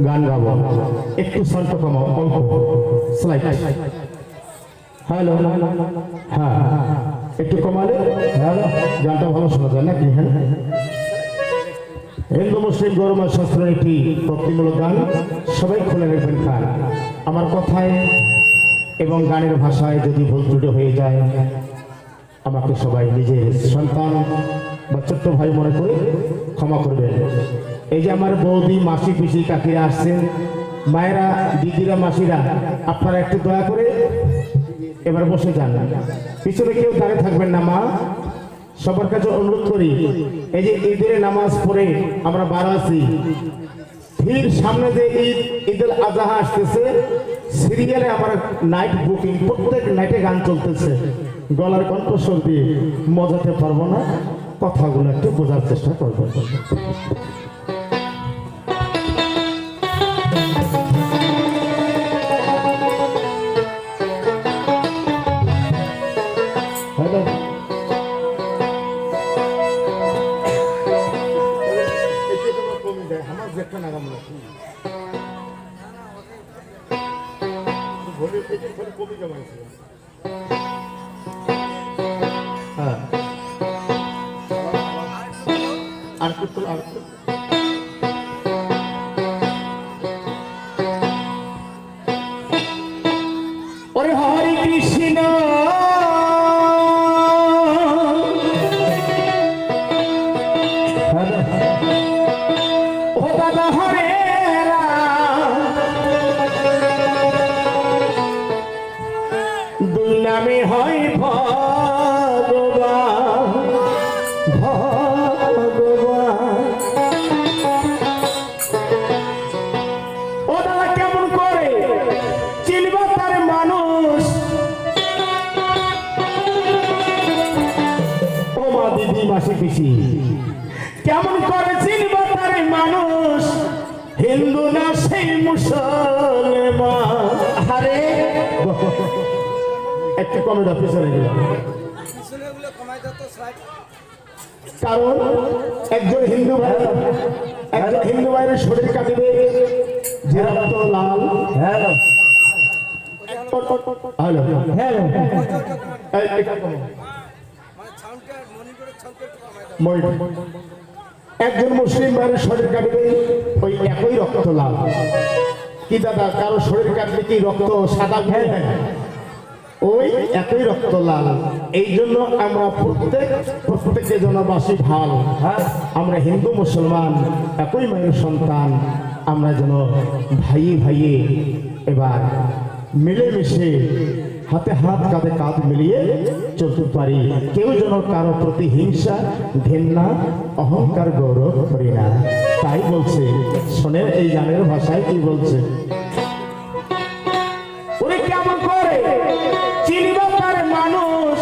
গান গাবো, একটু শান্ত কমাও, অল্প স্লাইড। হ্যালো, হ্যাঁ একটু কমালে গানটা ভালো শোনা যায় নাকি? হ্যাঁ, হিন্দু মুসলিম গৌরব শাস্ত্রের একটি ভক্তিমূলক গান, সবাই খুলে নেবেন খান। আমার কথায় এবং গানের ভাষায় যদি ভুল ত্রুটি হয়ে যায়, আমাকে সবাই নিজের সন্তান বা ছোট্ট ভাই মনে করে ক্ষমা করবেন। এই যে আমার বৌদি, মাসি, পিসি, কাকিরা আসছেন, মায়েরা, দিদিরা, মাসিরা, আপনারা একটু দয়া করে এবার বসে যান, পিছনে কেউ দাঁড়িয়ে থাকবেন না। মা, সবার কাছে অনুরোধ করি, এই যে ঈদের নামাজ পড়ে আমরা বার আছি, ফির সামনে যে ঈদুল আজহা আসতেছে, সিরিয়ালে আমার নাইট বুকিং, প্রত্যেক নাইটে গান চলতেছে, গলার কণ্ঠস্বর দিয়ে মজাতে পারবো না, কথাগুলো একটু বোঝার চেষ্টা করবো। ওরে হরে কৃষ্ণ ও দাদা, হরে দুই নামে হয় ভগবান, ভগবান। ও দাদা, কেমন করে চিনবা তার মানুষ? ও মা, দিদি, মাসি, পিসি, কেমন করে চিনবা তার মানুষ? হিন্দু না সেই মুসলমান। আরে একটু কমে দাও, পিছনে কারণ একজন হিন্দু ভাই, একজন হিন্দু ভাইয়ের শরীর কাটিবে যে রক্ত লাল। হ্যালো, হ্যালো, হ্যালো, একজন মুসলিম ভাইয়ের শরীর কাটবে ওই একই রক্ত লাল। কি দাদা, কারো শরীর কাটবে কি রক্ত সাদা? ওই একই রক্ত লাল। এই জন্য আমরা প্রত্যেকে জনবাসী ভাল, আমরা হিন্দু মুসলমান একই মায়ের সন্তান, আমরা যেন ভাইয়ে ভাইয়ে এবার মিলেমিশে হাতে হাত, কাঁধে কাঁধ মিলিয়ে চলতে পারি। কেউ যেন কারো প্রতি হিংসা, ঘেন্না, অহংকার, গৌরব করি না। তাই বলছে, শোনেন এই গানের ভাষায় কি বলছে। ওরে কেমন করে চিনবা তার মানুষ?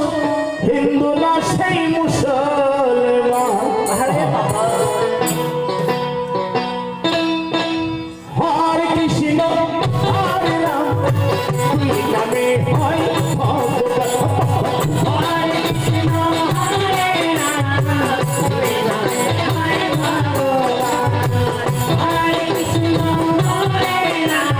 হিন্দু না সেই মুসলমান। হরে কৃষ্ণ হরে রাম, দুই নামে হয় ভগবান। হরে কৃষ্ণ হরে রাম, দুই নামে হয় ভগবান। হরে কৃষ্ণ হরে রাম,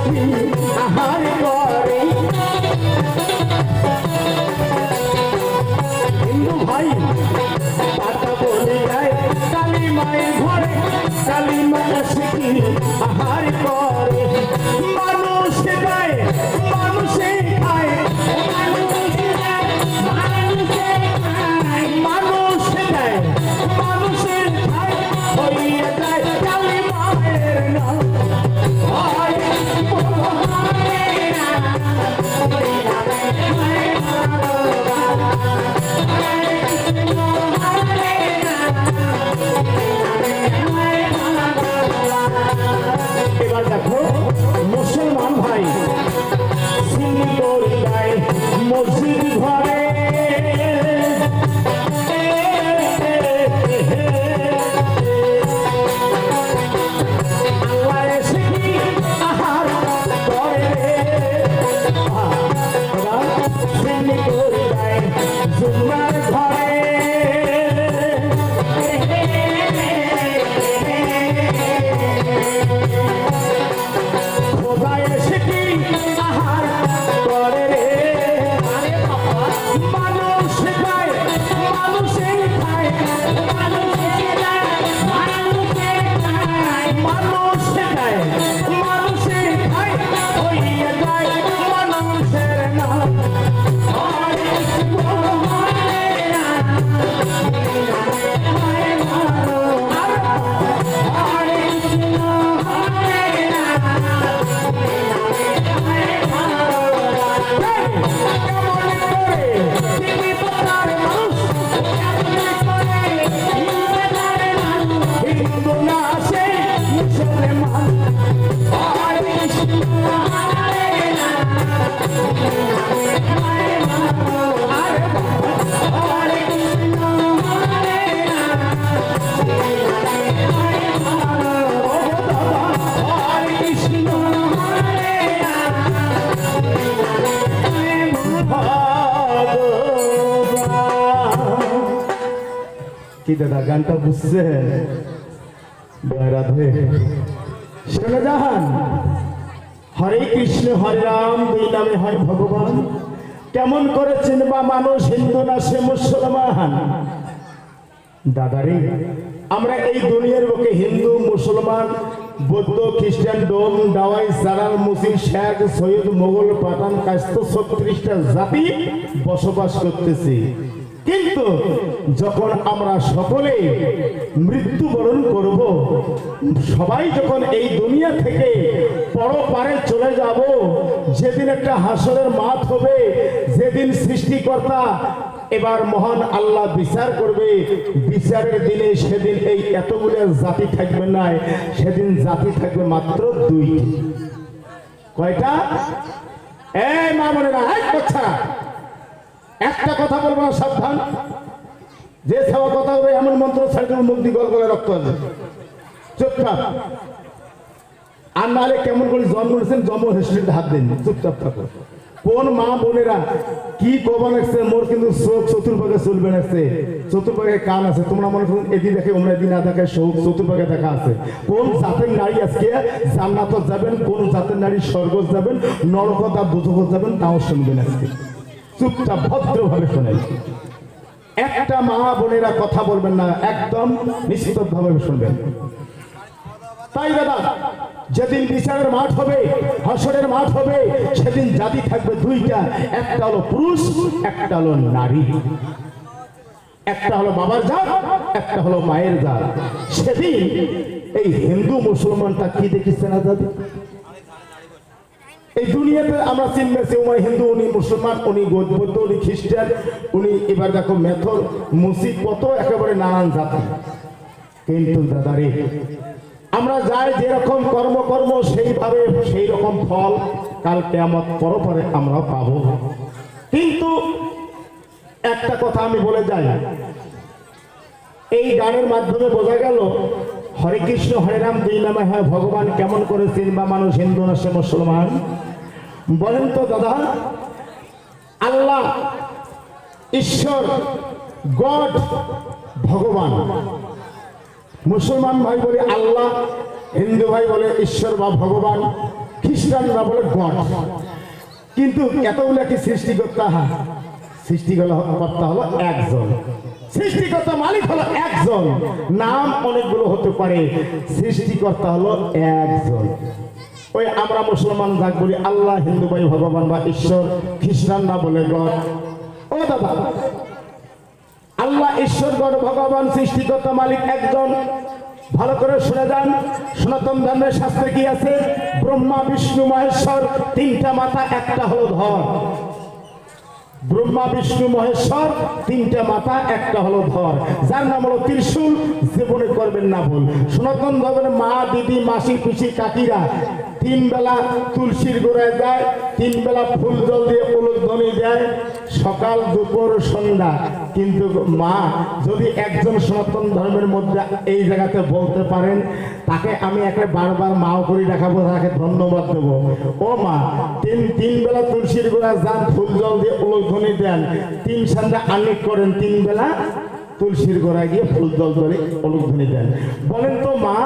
সখী আহার করে হিন্দু ভাই পাতা বলে যায় কালী মায়ের ঘরে কালী মাতা সখী আহার করে মানুষ গায় মানুষে খায় মানুষ দেয় মানুষের খায় হইয়া যায় কালী মায়ের নাম এবার দেখো মুসলমান ভাই সিন্নি দৌড়ি গায় মসজিদ ঘরে আল্লাহ এসে কি আহার করে সিন্নি দৌড়ি গায় জুমার ঘরে খোদা এসে কি আহার করে রে মানুষ খায় মানুষে খায় মানুষ খায় মানুষে খায় হইয়া যায় মানুষের নাম হিন্দু না আসে মুসলমান কি দাদা গানটা বুঝছে রাধে শুনে যান হরে কৃষ্ণ হরে রাম দুই নামে হয় ভগবান কেমন করে চিনবা মানুষ হিন্দু না সে মুসলমান দাদারে আমরা এই দুনিয়ার বুকে হিন্দু মুসলমান বৌদ্ধ খ্রিস্টান ডোম ডাওয়াই সারাল মুসি শেখ সৈয়দ মোগল পাঠান কাস্ত 36টা জাতি বসবাস করতেছি কিন্তু যখন আমরা সকলে মৃত্যুবরণ করব সবাই যখন এই দুনিয়া থেকে পরপারে চলে যাব যেদিন একটা হাসরের মাঠ হবে যেদিন সৃষ্টিকর্তা এবার মহান আল্লাহ বিচার করবে বিচারের দিনে সেদিন এই এতগুলো জাতি থাকবে না সেদিন জাতি থাকবে মাত্র 2টি কয়টা এই মা বোনেরা আচ্ছা একটা কথা বলবো না সাবধান যে সব কথা হবে এমন মন্ত্র ছাড়বে মুখ দিয়ে গল গলে রক্ত হবে চুপচাপ আর নাহলে কেমন করে জন্ম নিয়েছেন জন্ম হিস্ট্রিতে হাত দেন চুপচাপ থাকো কোন মা বোনেরা কি কবা লাগছে মোর কিন্তু চোখ চতুর্পাকে চলবে লাগছে চতুর্পাকে কান আছে তোমরা মনে করুন এদিন দেখে ওমরা এদিন না দেখে চতুর্পাকে দেখা আছে কোন জাতের নারী আজকে জান্নাত যাবেন কোন জাতের নারী স্বর্গ যাবেন নরকতা দুজক যাবেন তাও শুনবেন আজকে চুপচাপ ভদ্রভাবে শোনাই একটা মা বোনেরা কথা বলবেন না একদম নিশ্চিতভাবে শুনবেন তাই দাদা যেদিন বিচারের মাঠ হবে হাসরের মাঠ হবে সেদিন জাতি থাকবে 2টা একটা হলো পুরুষ একটা হলো নারী একটা হলো বাবার জাত একটা হলো মায়ের জাত সেদিন এই হিন্দু মুসলমানটা কি দেখিছে না দাদা এই দুনিয়াতে আমরা চিনতেছি উনি হিন্দু উনি মুসলমান উনি বৌদ্ধ উনি খ্রিস্টান উনি এবার দেখো মেথর মুসিক কত একেবারে নানান জাতি কিন্তু দাদারে আমরা যাই যেরকম কর্ম সেইভাবে সেই রকম ফল কাল কিয়ামত পরপরে আমরা পাবো কিন্তু একটা কথা আমি বলে যাই এই গানের মাধ্যমে বোঝা গেল হরে কৃষ্ণ হরে রাম দুই নামে হয় ভগবান কেমন করে চিনবা মানুষ হিন্দু না সে মুসলমান বলেন তো দাদা আল্লাহ ঈশ্বর গড ভগবান মুসলমান ভাই বলে আল্লাহ হিন্দু ভাই বলে ঈশ্বর বা ভগবান খ্রিস্টানরা বলে গড। কিন্তু এতগুলো কি সৃষ্টিকর্তা? সৃষ্টিকর্তা হলো একজন, সৃষ্টিকর্তা মালিক হলো একজন, নাম অনেকগুলো হতে পারে, সৃষ্টিকর্তা হলো একজন। ওই আমরা মুসলমান যাক বলি আল্লাহ, হিন্দু ভাই ভগবান বা ঈশ্বর, খ্রিস্টানরা বলে গড। ও দাদা, আল্লাহ, ঈশ্বর, গড, ভগবান, সৃষ্টিকর্তা মালিক একজন। ভালো করে শুনে যান, সনাতন ধর্মের শাস্ত্রে কি আছে? ব্রহ্মা, বিষ্ণু, মহেশ্বর, তিনটা মাথা, একটা হলো ধর। ব্রহ্মা, বিষ্ণু, মহেশ্বর, তিনটা মাথা, একটা হলো ধর, যার নাম হলো ত্রিশূল। জীবনে করবেন না ভুল। সনাতন ধর্মের মা, দিদি, মাসি, পিসি, কাকিরা তিন বেলা তুলসীর গোড়ায় যায়, তিন বেলা ফুল জল দিয়ে উলুধ্বনি দেয়, সকাল, দুপুর, সন্ধ্যা। কিন্তু মা যদি একজন সনাতন ধর্মের মধ্যে এই জায়গাতে বলতে পারেন, তাকে আমি একটা বারবার মাও করে দেখাবো, তাকে ধন্যবাদ দেবো। ও মা, তিন বেলা তুলসীর গোড়ায় যান, ফুল জল দিয়ে উলুধ্বনি দেন, তিন সন্ধ্যা আনিক করেন, তিন বেলা তুলসীর গোড়ায় গিয়ে ফুল জল ধরে উলুধ্বনি দেন। বলেন তো মা,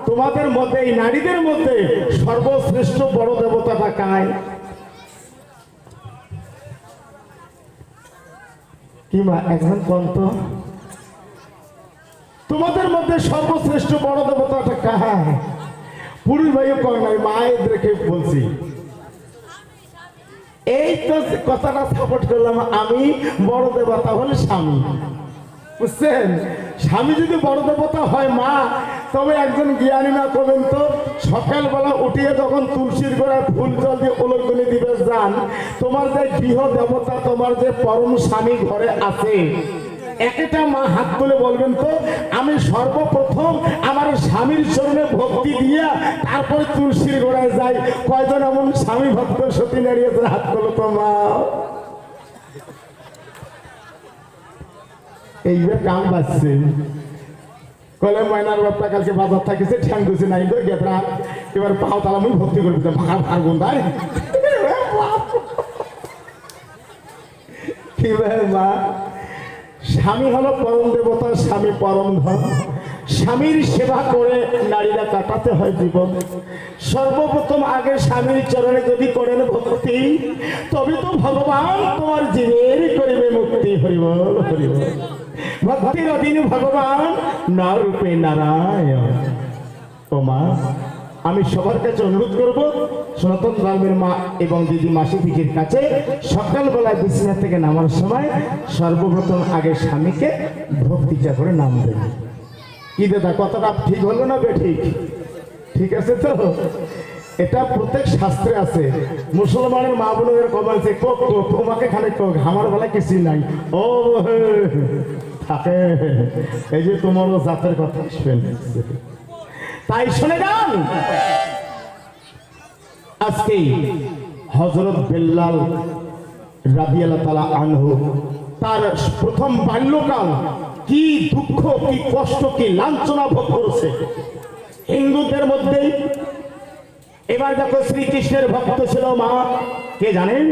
তোমাদের মধ্যে, এই নারীদের মধ্যে সর্বশ্রেষ্ঠ বড় দেবতাটা কায়? কি মা, একজন কন্ত? তোমাদের মধ্যে সর্বশ্রেষ্ঠ বড় দেবতাটা কায়? পুরুষ ভাইও কর নাই, মায়েদেরকে বলছি। এই তো কথাটা সাপোর্ট করলাম আমি। বড় দেবতা হলে স্বামী, বুঝছেন? স্বামী যদি বড় দেবতা হয় মা, তবে একজন জ্ঞানী না করবেন তো সকালবেলা উঠিয়ে যখন তুলসীর গোড়ায় ফুল জল দিয়ে উলুধ্বনি দিবে যান, তোমার যে গৃহ দেবতা, তোমার যে পরম স্বামী ঘরে আছে, একটা মা হাত তুলে বলবেন তো, আমি সর্বপ্রথম আমার স্বামীর চরণে ভক্তি দিয়া তারপরে তুলসীর গোড়ায় যাই। কয়জন এমন স্বামী ভক্ত সতী নারিয়েছে? হাত তুলো তো মা। এইবার কাম বাজছে, কলে ময়নার বাপ্পা কালকে বাজার থাকিছে, ঠ্যাং গুছে নাই তো গেতরা, এবার পাও তালা মুই ভক্তি করবি তো ভাড়া ভাড় গুন্দায়। কি মা, স্বামী হলো পরম দেবতা, স্বামী পরম ধন। স্বামীর সেবা করে নারীরা কাটাতে হয় জীবন। সর্বপ্রথম আগে স্বামীর চরণে যদি করেন ভক্তি, তবে তো ভগবান তোমার জীবের করিবে মুক্তি। হরিবল হরিবল। ভক্তির অধীন ভগবান নরূপে নারায়ণ। ও মা, আমি সবার কাছে অনুরোধ করব, সনাতন ধর্মের মা এবং দিদি, মাসি, পিসির কাছে সকালবেলায় বিছানা থেকে নামার সময় সর্বপ্রথম আগে স্বামীকে ভক্তিটা করে নাম দেবে। কি দাদা, কথাটা ঠিক হলো না বেঠিক? ঠিক আছে তো? এটা প্রত্যেক শাস্ত্রে আছে। মুসলমানের মা বোনের কমাইছে, কোক কোক, তোমাকে খানে কোক, আমার বেলা কিছুই নাই। ও থাকে, এই যে তোমারও জাতের কথা শুনেন। তাই শুনে যান, আজকে হযরত বেল্লাল রাদিয়াল্লাহু তাআলা আনহু, তার প্রথম বাল্যকাল কি দুঃখ, কি কষ্ট, কি লাঞ্ছনা ভোগ করেছে হিন্দুদের মধ্যে। এবার দেখো, শ্রীকৃষ্ণের ভক্ত ছিল মা, কে জানেন?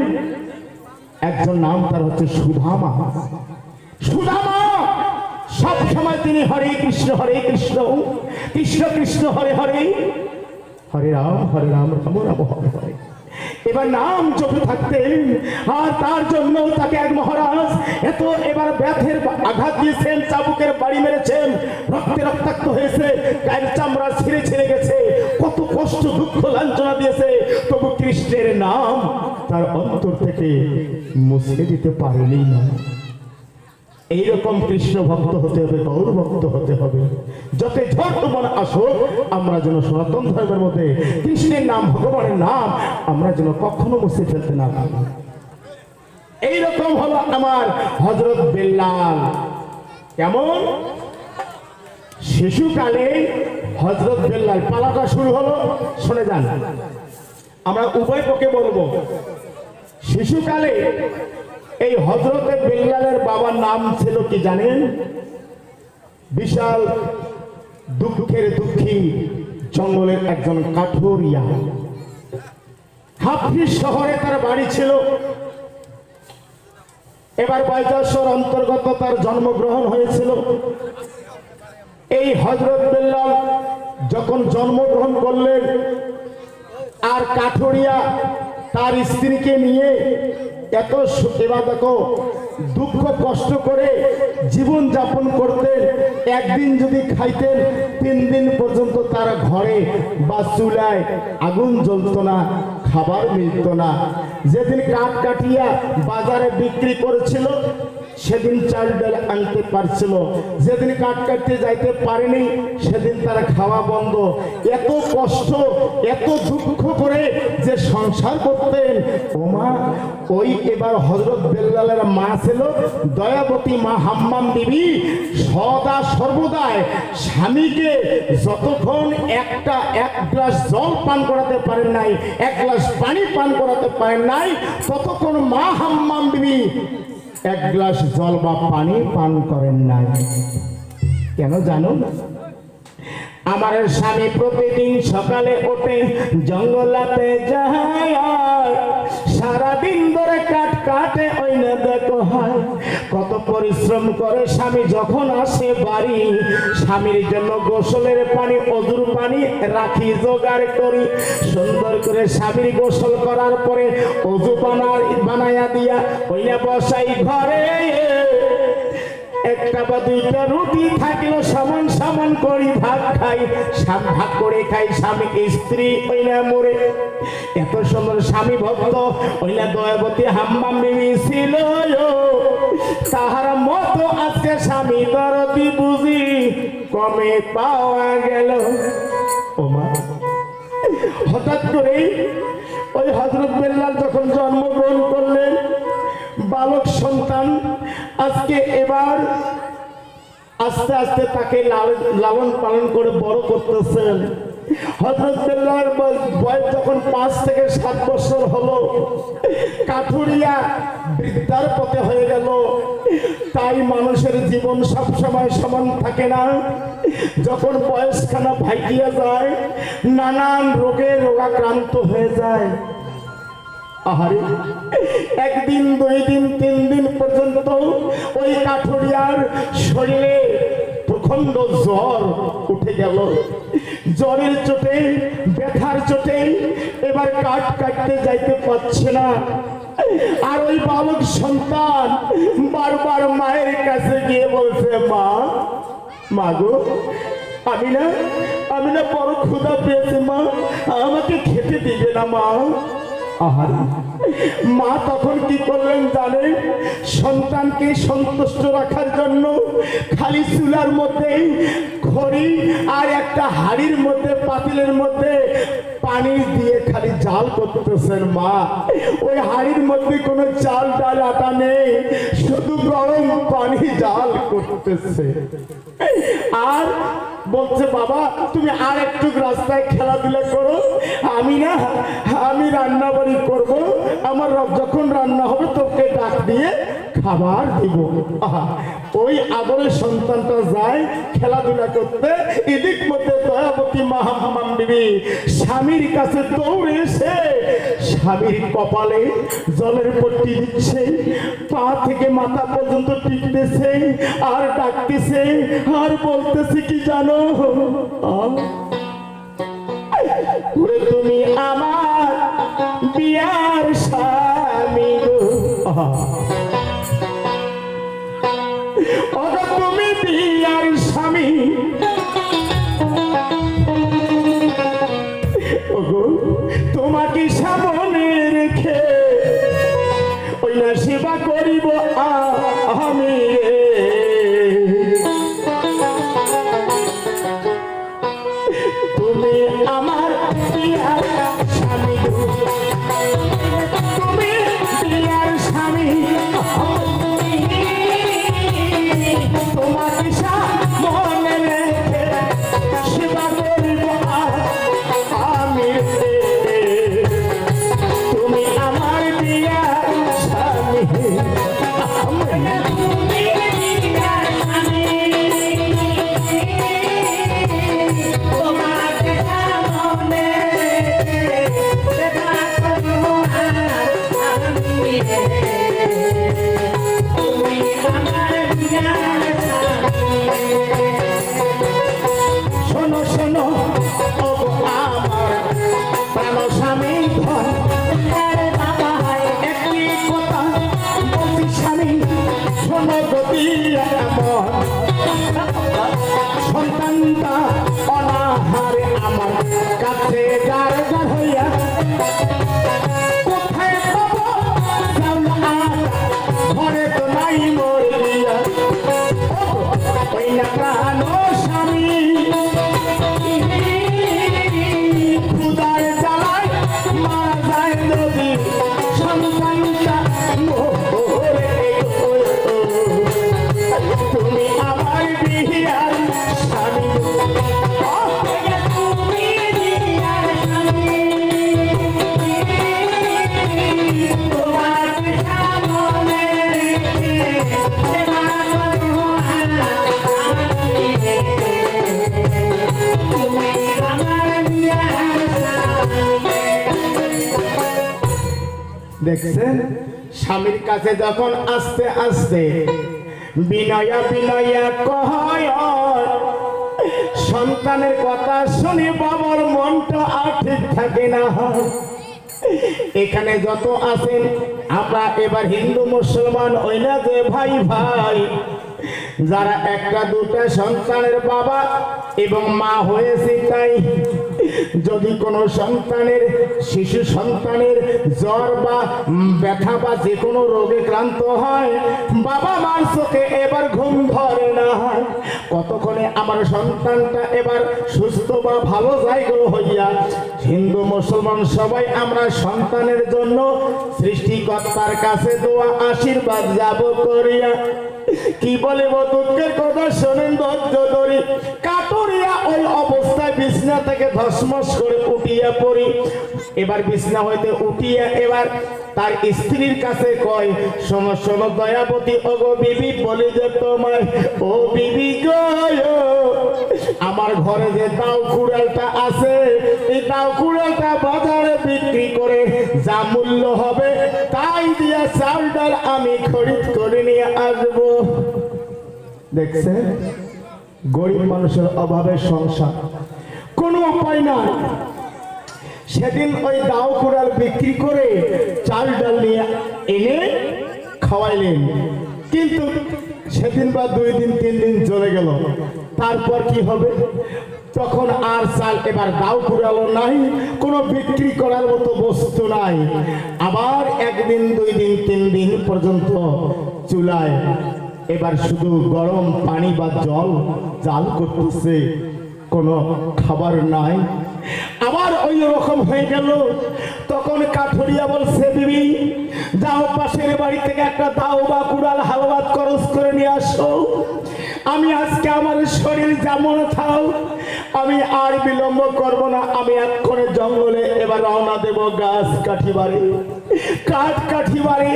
একজন নাম তার হচ্ছে সুদামা। সুদামা সব সময় তিনি হরে কৃষ্ণ কৃষ্ণ কৃষ্ণ হরে হরে, হরে রাম রাম রাম হরে হরে, এবার নাম চোখে থাকতেন। আর তার জন্য তাকে এক মহারাজ এত এবার ব্যাথের আঘাত দিয়েছেন, চাবুকের বাড়ি মেরেছেন, রক্তে রক্তাক্ত হয়েছে, গায়ের চামড়া ছিঁড়ে ছিঁড়ে গেছে, কত কষ্ট, দুঃখ, লাঞ্ছনা দিয়েছে, তবু কৃষ্ণের নাম তার অন্তর থেকে মুছে দিতে পারেনি না। এইরকম কৃষ্ণ ভক্ত হতে হবে, গৌর ভক্ত হতে হবে। যত ঝড় তোমার আসুক, আমরা যেন সনাতন ধর্মের মধ্যে কৃষ্ণের নাম, ভগবানের নাম আমরা যেন কখনো মুছে ফেলতে না পারি। এইরকম হলো আমার হযরত বেল্লাল। কেমন? শিশুকালে হযরত বেল্লাল পালাটা শুরু হলো, শুনে যান, আমরা উভয় পক্ষে বলবো। শিশুকালে এই হযরত বেল্লালের বাবার নাম ছিল কি জানেন? বিশাল দুঃখের দুঃখী জঙ্গলের একজন কাঠুরিয়া। হাফিজ শহরে তার বাড়ি ছিল। এবার বাইজাসর অন্তর্গত তার জন্মগ্রহণ হয়েছিল। এই হযরত বেল্লাল যখন জন্মগ্রহণ করলেন, আর কাঠুরিয়া তার স্ত্রীকে নিয়ে এত এবার দেখো দুঃখ কষ্ট করে জীবন যাপন করতেন। একদিন যদি খাইতেন 3 দিন পর্যন্ত তার ঘরে বা চুলায় আগুন জ্বলত না, খাবার মিলত না। যেদিন কাঠ কাটিয়া বাজারে বিক্রি করেছিল সেদিন চাল ডাল আনতে পারছিল, যেদিন কাঠ কাটতে যাইতে পারেনি সেদিন তার খাওয়া বন্ধ। এত কষ্ট এত দুঃখ করে যে সংসার করতেন। ওমা ওই এবার হযরত বেল্লালের মা ছিল দয়াবতী মা হাম্মাম বিবি, সদা সর্বদাই স্বামীকে যতক্ষণ এক গ্লাস জল পান করাতে পারেন নাই, 1 গ্লাস পানি পান করাতে পারেন নাই, ততক্ষণ মা হাম্মাম বিবি 1 গ্লাস জল বা পানি পান করেন নাই। কেন জানো? আমার স্বামী প্রতিদিন সকালে ওঠে জঙ্গলাতে যায়, সারাদিন ধরে কাঠ কাটে, ওই না দেখো হয় কত পরিশ্রম করে। স্বামী যখন আসে বাড়ি, স্বামীর জন্য গোসলের পানি অজুর পানি রাখি জোগাড় করি। সুন্দর করে স্বামীর গোসল করার পরে অজু বানায়া দিয়া ওই না বসাই ঘরে। 1টা বা 2টা রুটি থাকলো সমান সমান করি ভাগ খাই, ভাগ করে খাই স্বামী স্ত্রী ওই না মরে। এত সুন্দর স্বামী ভক্ত ওই না দয়াবতী হাম্মাম বিবি ছিল, তাহার মতো আজকে স্বামী দরদি বুঝি কমে পাওয়া গেল। ওমা হঠাৎ করে ওই হযরত বেল্লাল যখন জন্মগ্রহণ করলেন, বালক সন্তান, আজকে এবার আস্তে আস্তে তাকে লালন পালন করে বড় করতেছেন। হযরত বেল্লালের বয়স যখন 5 থেকে 7 বছর হলো, কাঠুরিয়া বৃদ্ধার পথে হয়ে গেল। তাই মানুষের জীবন সব সময় সমান থাকে না। যখন বয়সখানা ভাইটিয়া যায়, নানান রোগে রোগাক্রান্ত হয়ে যায়। আহারে 1 দিন 2 দিন 3 দিন পর্যন্ত ওই কাঠুরিয়ার শরীরে প্রচন্ড জ্বর উঠে গেল। জ্বরের চোটে ব্যথার চোটে এবার কাঠ কাটতে যাইতে পারছে না। আর ওই বালক সন্তান বারবার মায়ের কাছে গিয়ে বলছে, মা মা গো, আমি না বড় ক্ষুধা পেয়েছি মা, আমাকে খেতে দিবে না মা। মা তখন কি করলেন জানেন? সন্তানকে সন্তুষ্ট রাখার জন্য খালি চুলার মধ্যে খড়ি আর একটা হাড়ির মধ্যে পাতিলের মধ্যে পানি দিয়ে খালি জাল করতেছেন। মা ওই হাড়ির মধ্যে কোনো চাল ডাল আটা নেই, শুধু গরম পানি জাল করতেছে। আর বলছে, বাবা তুমি আর একটু রাস্তায় খেলাধুলা করো, আমি রান্না বাড়ি করবো, আমার যখন রান্না হবে তোকে ডাক দিয়ে খাবার দিব। ওই আদরের সন্তানটা যায় খেলাধুলা করতে, এদিক মধ্যে দয়াবতী মা হাম্মাম বিবি স্বামীর কাছে দৌড়ে এসে স্বামীর কপালে জলের পট্টি দিচ্ছে, পা থেকে মাথা পর্যন্ত টিপতেছে আর ডাকতেছে আর বলতেছে কি জানো? তুমি আমার বিয়ার স্বামী গো, তুমি বিয়ার স্বামী, তোমাকে সামনে রেখে ওই না সেবা করিব আমি। তুমি আমার বিয়ার স্বামী, তুমি বিয়ার স্বামী, তোমাকে সামনে রেখে সেবা করিব আমি। তুমি আমার বিয়ার স্বামী, শোনো শোনো ও আমার প্রাণ স্বামী, দেখছেন স্বামীর কাছে যখন আস্তে আস্তে বিনয়া বিনয়া কয়, সন্তানের কথা শুনে বাবার মনটা আর ঠিক থাকে না। এখানে যত আছেন আমরা এবার হিন্দু মুসলমান ওই না যে ভাই ভাই, যারা একটা দুটা সন্তানের বাবা এবং মা হয়েছে, তাই যদি কোনো সন্তানের শিশু সন্তানের জ্বর বা ব্যথা বা যে কোনো রোগে ক্রান্ত হয়, বাবা মার চোখে এবার ঘুম ধরে না। কতক্ষণে আমার সন্তানটা এবার সুস্থ বা ভালো জায়গা হইয়া। হিন্দু মুসলমান সবাই আমরা সন্তানের জন্য সৃষ্টিকর্তার কাছে দোয়া আশীর্বাদ যাব করিয়া। কি বলে দুঃখের কথা শোনেন, ধৈর্য ধরি কাটুরিয়া ওই অবস্থায় বিছনা থেকে ধসমস করে উঠিয়া পড়ি। এবার বিছনা হইতে উঠিয়া এবার তার স্ত্রীর কাছে কয়, শোনো শোনো দয়াবতী, ওগো বিবি বলি যে তোমায়, ও বিবি গো, আমার ঘরে যে দাও কুড়ালটা আছে, এই দাও কুড়ালটা বাজারে বিক্রি করে যা মূল্য হবে তাই দিয়া চাল ডাল আমি খরিদ করে নিয়ে আসবো। দেখছেন গরিব মানুষের অভাবের সংসার, কোনো উপায় নাই। সেদিন ওই দাও কুড়াল বিক্রি করে চাল ডাল নিয়ে এনে খাওয়াইলেন, কিন্তু সেদিন বা 2 দিন 3 দিন চলে গেল, তারপর কি হবে? তখন আর চাল এবার দাও কুড়ালও নাই, কোনো বিক্রি করার মতো বস্তু নাই। আবার 1 দিন 2 দিন 3 দিন পর্যন্ত চুলায় এবার শুধু গরম পানি বা জল জাল করতেছে, কোনো খাবার নাই। আবার ওই রকম হয়ে গেল। তখন কাঠুরিয়া বলছে, বিবি যাও পাশের বাড়ি থেকে একটা দাও বা কুড়াল হালবাত খরচ করে নিয়ে আসো, আমি আজকে আমার শরীর যেমন থাও আমি আর বিলম্ব করব না, আমি এক্ষণে জঙ্গলে এবার রওনা দেব গাছ কাঠি বাড়ি, কাঠ কাঠি বাড়ি।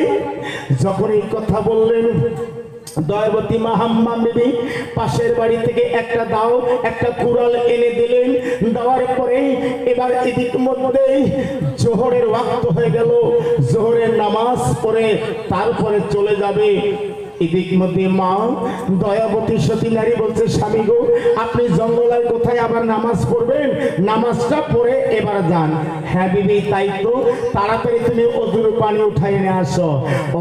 যখন এই কথা বললেন, দয়াবতী মাহাম্মা বিবি পাশের বাড়ি থেকে একটা দাও একটা কুড়াল এনে দিলেন। দেওয়ার পরে এবার এদিক মধ্যে জোহরের ওয়াক্ত হয়ে গেল, জোহরের নামাজ পড়ে তারপরে চলে যাবে। এদিক মধ্যে মা দয়াবতী সতী নারী বলছে, স্বামী গো, আপনি জঙ্গলায় কোথায় আবার নামাজ পড়বেন? নামাজটা পড়ে এবার যান। হ্যাঁ বিবি তাই তো, তাড়াতাড়ি তুমি অজুর পানি উঠাই নিয়ে আসো।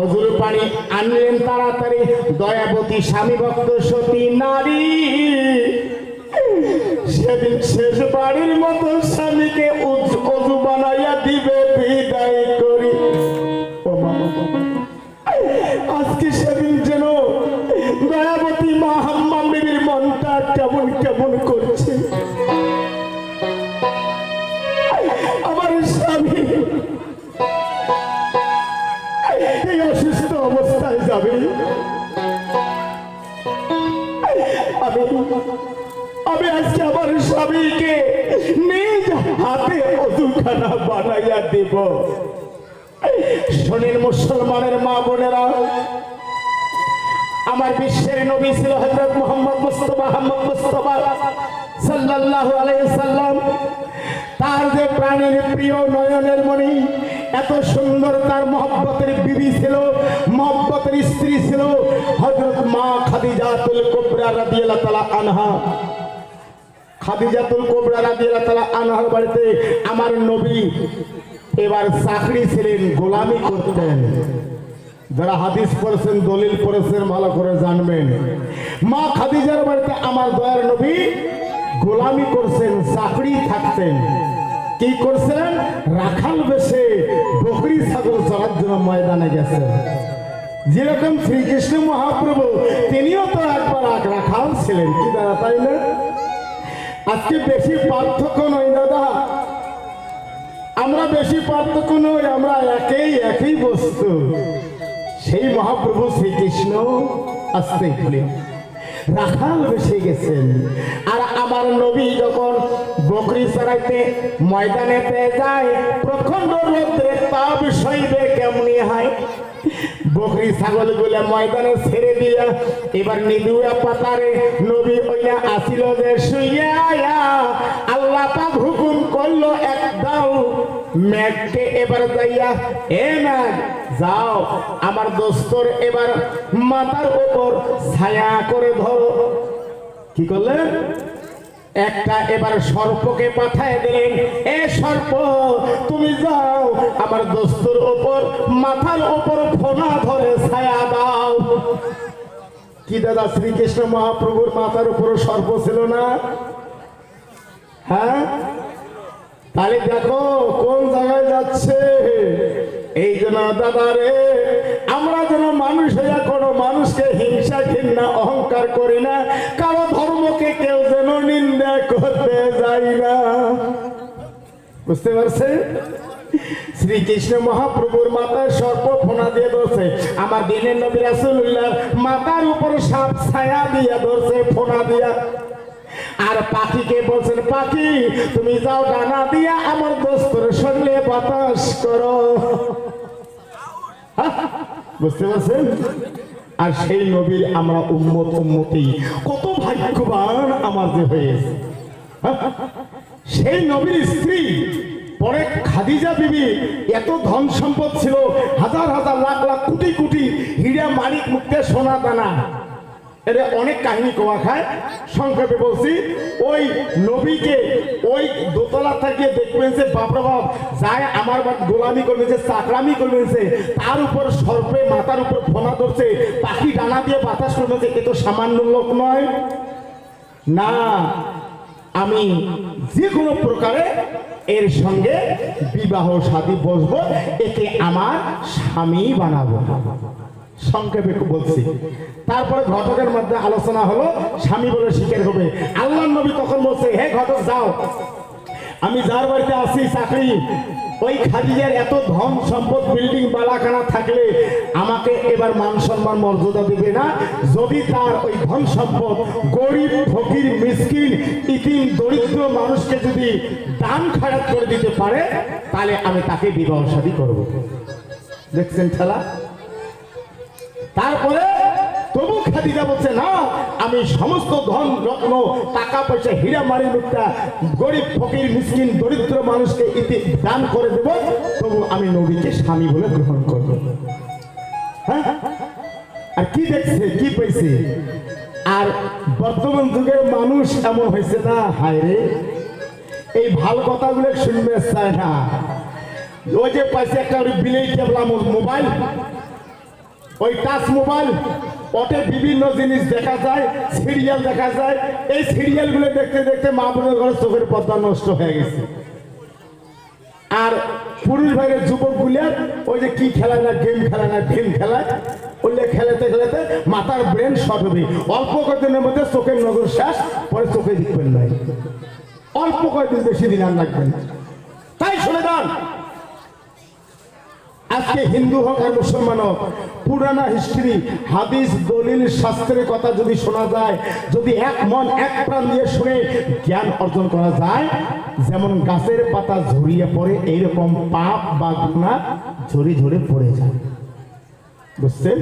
অজুর পানি আনলেন তাড়াতাড়ি দয়াবতী স্বামী ভক্ত সতী নারী। সেদিন শেষ বাড়ির মতো স্বামীকে অজু বানাইয়া দিবে বিদায় করি। ও বাবা, আজকে সেদিন যেন দয়াবতী মাহাম্মা বিবির মনটা কেমন কেমন করছে। আমার স্বামী এই অসুস্থ অবস্থায় যাবে, আমি আজকে আমার স্বামীকে নিজ হাতে অজুখানা বানাইয়া দেব। শোনেন মুসলমানের মা বোনেরা, আমার বিশ্বের নবী ছিল হযরত মুহাম্মদ মুস্তাফা সাল্লাল্লাহু আলাইহি সাল্লাম। তার যে প্রাণের প্রিয় নয়নের মণি, এত সুন্দর তার মহব্বতের বিবি ছিল, মহব্বতের স্ত্রী ছিল হযরত মা খাদিজাতুল কুবরা রাদিয়াল্লাহু তাআলা আনহা। খাদিজাতুল কুবরা রাদিয়াল্লাহু তাআলা আনহার বাড়িতে আমার নবী এবার চাকরি ছিলেন, গোলামি করতেন। যারা হাদিস পড়েছেন দলিল পড়েছেন ভালো করে জানবেন, মা খাদিজার বাড়িতে আমার দয়ার নবী গোলামি করছেন, চাকরি থাকতেন। কি করছেন? রাখাল বেশে বকরি ছাগল চড়ার জন্য ময়দানে গেছেন। যেরকম শ্রীকৃষ্ণ মহাপ্রভু তিনিও তো একবার রাখাল ছিলেন, কি দাদা তাই না? আজকে বেশি পার্থক্য নয় দাদা, আমরা বেশি পার্থক্য নই, আমরা একই বস্তু। সেই মহাপ্রভু শ্রীকৃষ্ণ আসতে বলে রাখাল বেশি গেছেন। আর আমার নবী যখন বকরি চড়াইতে ময়দানেতে যায়, প্রখণ্ড রৌদ্রে তাপ সইবে কেমনি হয়। বকরি ছাগল গুলা ময়দানে ছেড়ে দিয়া এবার নিদুয়া পাতারে নবী ওইয়া আসিল যে শুইয়া, আল্লাহ পাক হুকুম করলো এক দাও ম্যাগকে এবার যাইয়া, এ ম্যাগ যাও আমার দোস্তর এবার মাথার উপর ছায়া করে ধরো। কি করলেন? একটা এবার সর্পকে পাঠায় দিলেন, এ সর্প তুমি যাও আমার দোস্তর উপর মাথার উপর ফোনা ধরে ছায়া দাও। কি দাদা, শ্রীকৃষ্ণ মহাপ্রভুর মাথার উপর সর্প ছিল না? হ্যাঁ, তাহলে দেখো কোন জায়গায় যাচ্ছে। এই জন্য দাদা রে, আমরা যেন মানুষ হইয়া কোনো মানুষকে হিংসা ঘৃণা অহংকার করি না, কারো ধর্মকে কেউ যেন নিন্দা করতে যাই না। বুঝতে পারছে? শ্রীকৃষ্ণ মহাপ্রভুর মাথায় সর্প ফোনা দিয়ে ধরছে, আমার দিনের নবী রাসূলুল্লাহ মাথার উপর সাপ ছায়া দিয়ে ধরছে ফোনা দিয়া। আর পাখিকে বলছেন, পাখি তুমি যাও ডানা দিয়া আমার দোস্তর শরীরে বাতাস করো। বুঝতে পারছেন? আর সেই নবীর আমরা উম্মতি কত ভাগ্যবান আমার যে হয়েছে। সেই নবীর স্ত্রী পরে খাদিজা বিবি, এত ধন সম্পদ ছিল, হাজার হাজার লাখ লাখ কোটি কোটি হীরা মানিক মুক্তে সোনা দানা। এর অনেক কাহিনী কোয়া খায়, সংক্ষেপে বলছি। ওই নবীকে ওই দোতলা থেকে দেখবেন যে বাপরা বাপ যায় আমার গোলামি করবে, যে চাকরামি করবে, তার উপর সর্পে মাথার উপর ফোনা ধরছে, পাখি ডানা দিয়ে বাতাস করবে, এ তো সামান্য লোক নয় না। আমি যে কোনো প্রকারে এর সঙ্গে বিবাহ শাদী বসবো, একে আমার স্বামী বানাবো। সংক্ষেপে বলছি। তারপরে ঘটকের মধ্যে আলোচনা হলো, স্বামী বলে স্বীকার হবে। আল্লাহর নবী তখন বলছে, হে ঘটক যাও, আমি যার বাড়িতে আসি চাকরি, ওই খাদিজার এত ধন সম্পদ বিল্ডিং বালাখানা থাকলে আমাকে এবার মান সম্মান মর্যাদা দিবে না। যদি তার ওই ধন সম্পদ গরিব ফকির মিসকিন ইতিম দরিদ্র মানুষকে যদি দান খয়রাত করে দিতে পারে, তাহলে আমি তাকে বিবাহ শাদী করব। দেখছেন খেলা? তারপরে তবু খাদিজা বলছে, না, আমি সমস্ত ধন রত্ন টাকা পয়সা হীরা মারি মুক্তা গরিব ফকির মিসকিন দরিদ্র মানুষকে ইতি দান করে দেব, তবু আমি নবীকে স্বামী বলে গ্রহণ করব। হ্যাঁ, আর কি দেখছে, কি পেয়েছে? আর বর্তমান যুগের মানুষ এমন হয়েছে না, হায় রে, এই ভালো কথাগুলো শুনবে চায় না। ওই যে পাইছে একটা বিলেই টেবলাম মোবাইল, ওই টাচ মোবাইল, ওতে বিভিন্ন জিনিস দেখা যায়, সিরিয়াল দেখা যায়। এই সিরিয়ালগুলো দেখতে দেখতে মা বোনের ঘরে চোখের পর্দা নষ্ট হয়ে গেছে। আর পুরুষ ভাইয়ের যুবকগুলির ওই যে কি খেলায় না, গেম খেলায় না, গেম খেলায়, ওইলে খেলাতে খেলাতে মাথার ব্রেন শর্ট হবে। অল্প কয়েকদিনের মধ্যে চোখের নজর শেষ, পরে চোখে দেখবেন নাই। অল্প কয়েকদিন, বেশি দিন আর লাগবেন না। তাই শুনে যান, আজকে হিন্দু হোক আর মুসলমান হোক, পুরানা হিস্ট্রি হাদিস দলিল শাস্ত্রের কথা যদি শোনা যায়, যদি এক মন এক প্রাণ দিয়ে শুনে জ্ঞান অর্জন করা যায়, যেমন গাছের পাতা ঝরিয়ে পড়ে, এইরকম পাপ বা গুনাহ ঝরে ঝরে পড়ে যায়। বুঝছেন?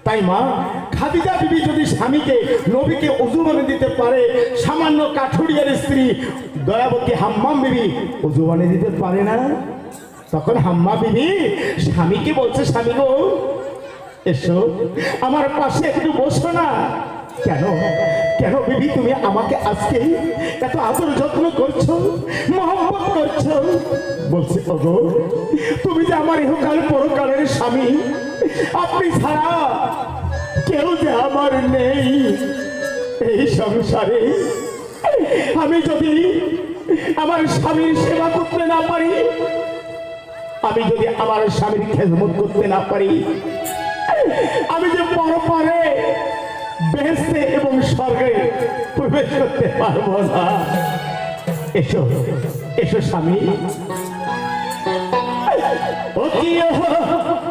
তাই মা খাদিজা বিবি যদি স্বামীকে নবীকে ওযু বানিয়ে দিতে পারে, সামান্য কাঠুরিয়ার স্ত্রী দয়াবতী হাম্মাম বিবি ওযু বানিয়ে দিতে পারে না? তখন হাম্মা বিবি স্বামীকে বলছে, স্বামী গো এসো আমার পাশে একটু বসো না। কেন কেন বিবি, তুমি আমাকে আজকে এত আদর যত্ন করছো, মহব্বত করছো? বলছে, ওগো তুমি যে আমার ইহকাল পরকালের স্বামী, আপনি ছাড়া কেউ যে আমার নেই এই সংসারে। আমি যদি আমার স্বামীর সেবা করতে না পারি, আমি যদি আমার স্বামীর খেদমত করতে না পারি, আমি যে পরপারে বেহেশতে এবং স্বর্গে প্রবেশ করতে পারবো না। এসো এসো স্বামী, ও কি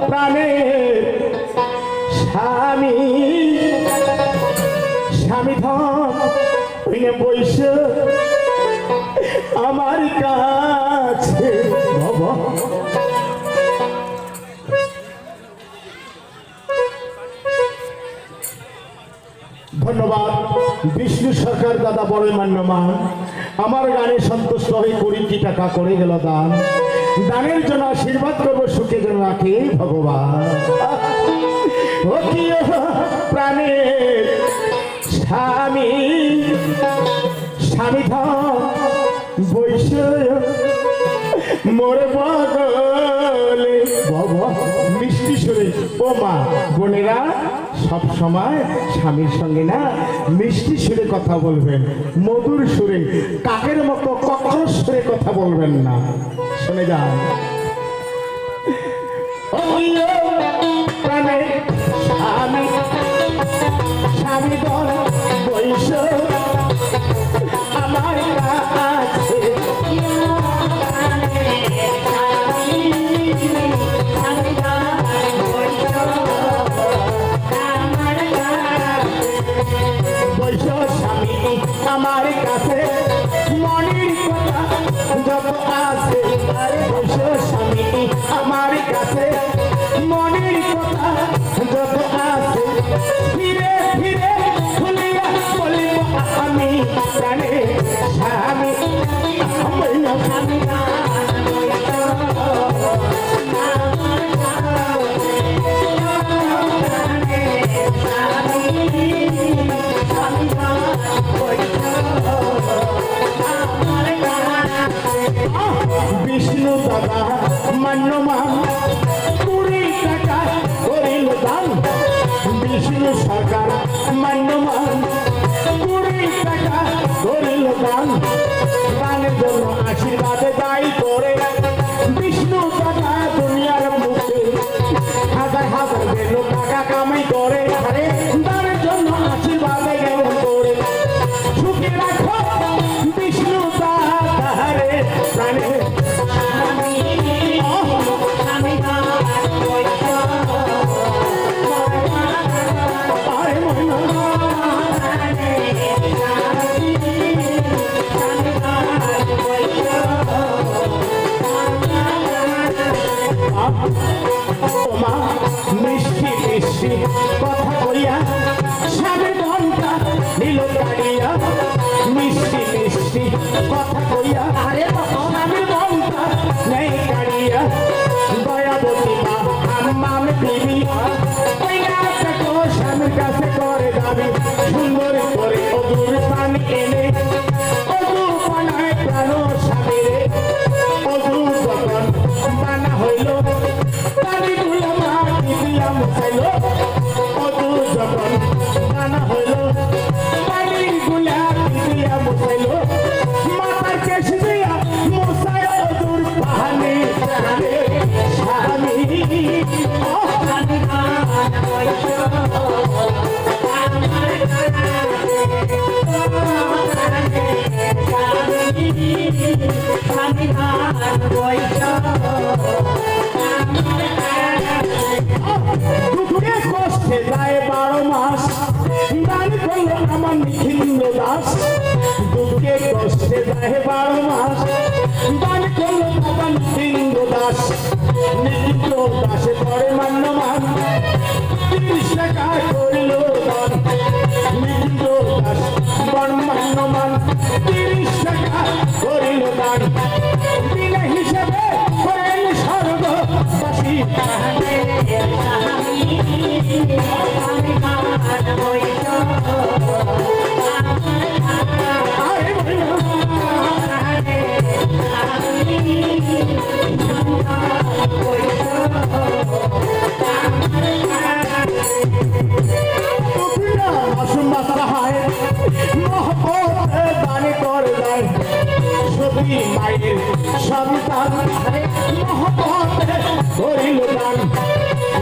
প্রাণের স্বামী, স্বামী ধন বৈশ আমার কাছে। ধন্যবাদ বিষ্ণু সরকার দাদা, বড় মান্যমান। আমার গানে সন্তুষ্ট হয়ে 20 টাকা করে গেল দান। দানের জন্য আশীর্বাদ করবো, সুখে যেন রাখে ভগবান। ও কি প্রাণের স্বামী, স্বামী ধন বৈশ মোর বগলে বাবা মিষ্টি সুরে। ও মা বোনেরা, সব সময় স্বামীর সঙ্গে না মিষ্টি সুরে কথা বলবেন, মধুর সুরে, কাকের মতো কখনো সুরে কথা বলবেন না। শুনে যান। প্রাণে স্বামী, স্বামী দল বৈশ আমার কাছে বৈশ স্বামী আমার কাছে মনের কথা যত আছে। বৈশ স্বামী আমার কাছে মনের কথা যত আছে। ফিরে ফিরে খুলিয়া বলিব আমি জানে স্বামী স্বামী বিষ্ণু দাদা মান্যমান 20 টাকা করিল দান। বিষ্ণু সরকার মান্যমান 20 টাকা করিল দান। দানের জন্য আশীর্বাদে দায়ী করে বিষ্ণু দাদা দুনিয়ার মুখে হাজার হাজার বেলো টাকা কামাই করে। আরে দানের জন্য আশীর্বাদে গেল করে সুখে রাখো বিষ্ণু দাদা রে প্রাণে। মিষ্টি মিষ্টি কথা কইয়া স্বামীর মনটা নিল কাড়িয়া। মিষ্টি মিষ্টি কথা কইয়া আরে স্বামীর মনটা নেই কাড়িয়া। দয়াবতী মা আমার বিবি স্বামীর কাছে করে দাবি সুন্দর করে অদূর পান এনে অদূর পানায় প্রাণ স্বামীরে। অদূর যখন বানা হইল পানি গুলো মাটি দিয়া মুছাইল। অদূর যখন বানা হইল পানি গুলা দিয়া মুছাইল। মাথার কেশ দিয়া মুছাই অদূর পানি স্বামী দুঃখে কষ্টে যায় 12 মাস দান করলো আমার নিখিন্দ্র দাস। দুঃখে কষ্টে যায় 12 মাস দান করলো আমার নিখিন্দ্র দাস। নিখিন্দ্র দাসে পরে মান্যমান 30 টাকা করিল দান। নিখিন্দ্র দাস মান্যমান 30 টাকা করিল দান। বিনা হিসেবে করেন স্বর্গবাসী। মায়ের সন্তান মহব্বতে করিল দান।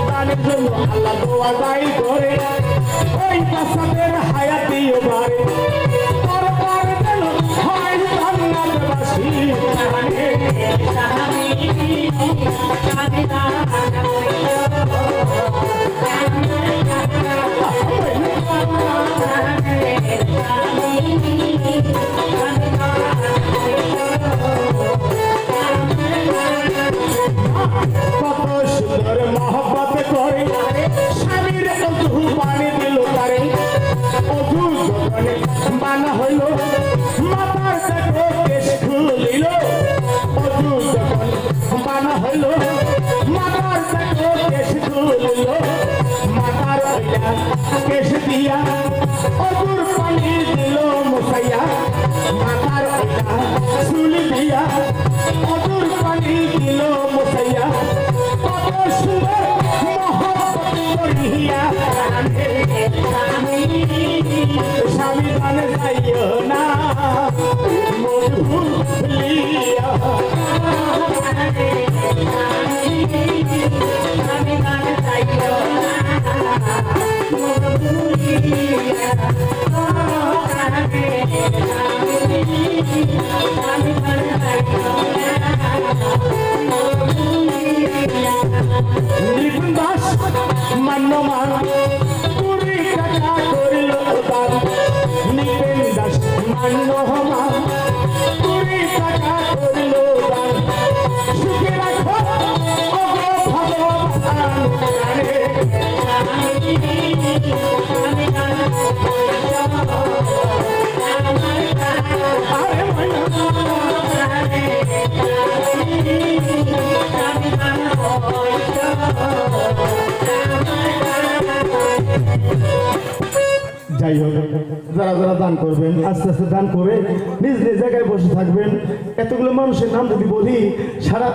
দানের জন্য আল্লাহ দোয়া দায়ী করে ওই বাচ্চাদের হায়াতিও বাড়ে। তারপর যেন হয় জান্নাতবাসী। কত সুন্দর মহব্বত করে স্বামীর অধু পানি দিল তারে। অধু যখন বানা হইল মাথার দেখো কেশ খুলিল। অধু যখন গান গাইও না মন ভুলিয়া নিপুণ দাস মান্যমান পুরী টাকা করিল দান নিপেন দাস মান্যমান পুরী টাকা করিল দান সুখে রাখো ওগো ভগবান গানে আরে যাই হোক যারা যারা দান করবেন আস্তে আস্তে দান করে নিজ নিজ জায়গায় বসে থাকবেন। এতগুলো মানুষের নাম যদি বলি সারা